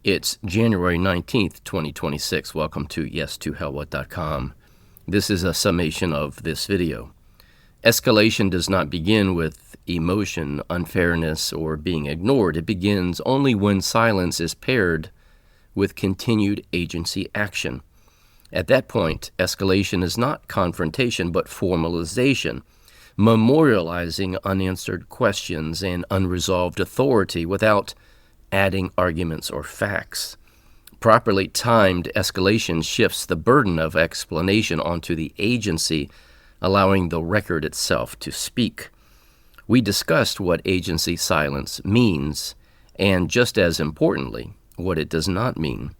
It's January 19th, 2026. Welcome to yes2hellwhat.com. This is a summation of this video. Escalation does not begin with emotion, unfairness, or being ignored. It begins only when silence is paired with continued agency action. At that point, escalation is not confrontation, but formalization, memorializing unanswered questions and unresolved authority without adding arguments or facts. Properly timed escalation shifts the burden of explanation onto the agency, allowing the record itself to speak. We discussed what agency silence means, and just as importantly, what it does not mean.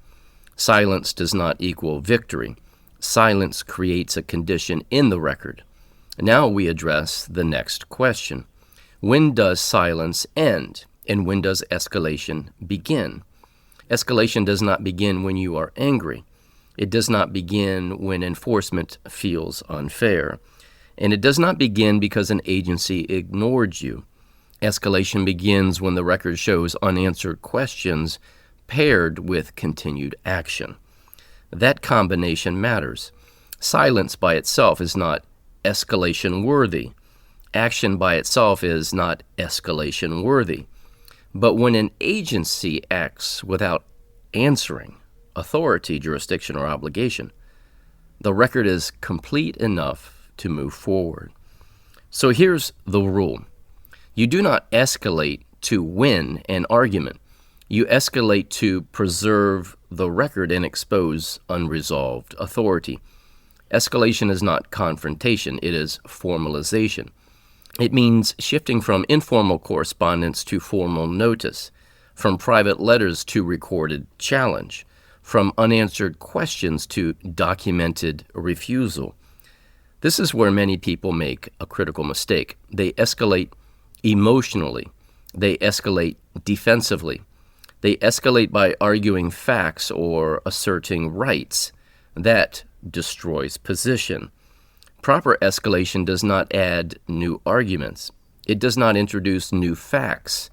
Silence does not equal victory. Silence creates a condition in the record. Now we address the next question. When does silence end? And when does escalation begin? Escalation does not begin when you are angry. It does not begin when enforcement feels unfair. And it does not begin because an agency ignored you. Escalation begins when the record shows unanswered questions paired with continued action. That combination matters. Silence by itself is not escalation worthy. Action by itself is not escalation worthy. But when an agency acts without answering authority, jurisdiction, or obligation, the record is complete enough to move forward. So here's the rule. You do not escalate to win an argument. You escalate to preserve the record and expose unresolved authority. Escalation is not confrontation, it is formalization. It means shifting from informal correspondence to formal notice, from private letters to recorded challenge, from unanswered questions to documented refusal. This is where many people make a critical mistake. They escalate emotionally. They escalate defensively. They escalate by arguing facts or asserting rights. That destroys position. Proper escalation does not add new arguments. It does not introduce new facts.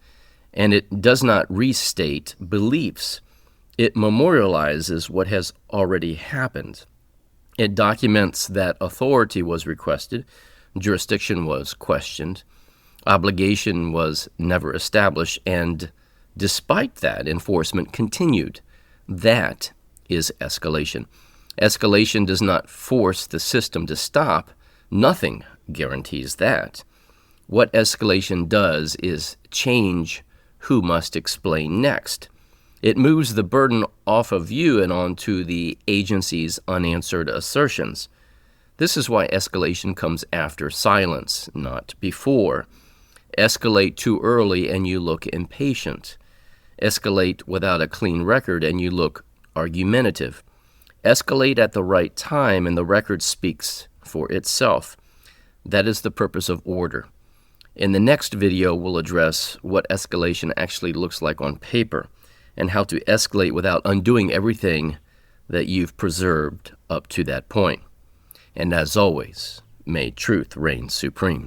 And it does not restate beliefs. It memorializes what has already happened. It documents that authority was requested, jurisdiction was questioned, obligation was never established, and despite that, enforcement continued. That is escalation. Escalation does not force the system to stop. Nothing guarantees that. What escalation does is change who must explain next. It moves the burden off of you and onto the agency's unanswered assertions. This is why escalation comes after silence, not before. Escalate too early and you look impatient. Escalate without a clean record and you look argumentative. Escalate at the right time and the record speaks for itself. That is the purpose of order. In the next video, we'll address what escalation actually looks like on paper and how to escalate without undoing everything that you've preserved up to that point. And as always, may truth reign supreme.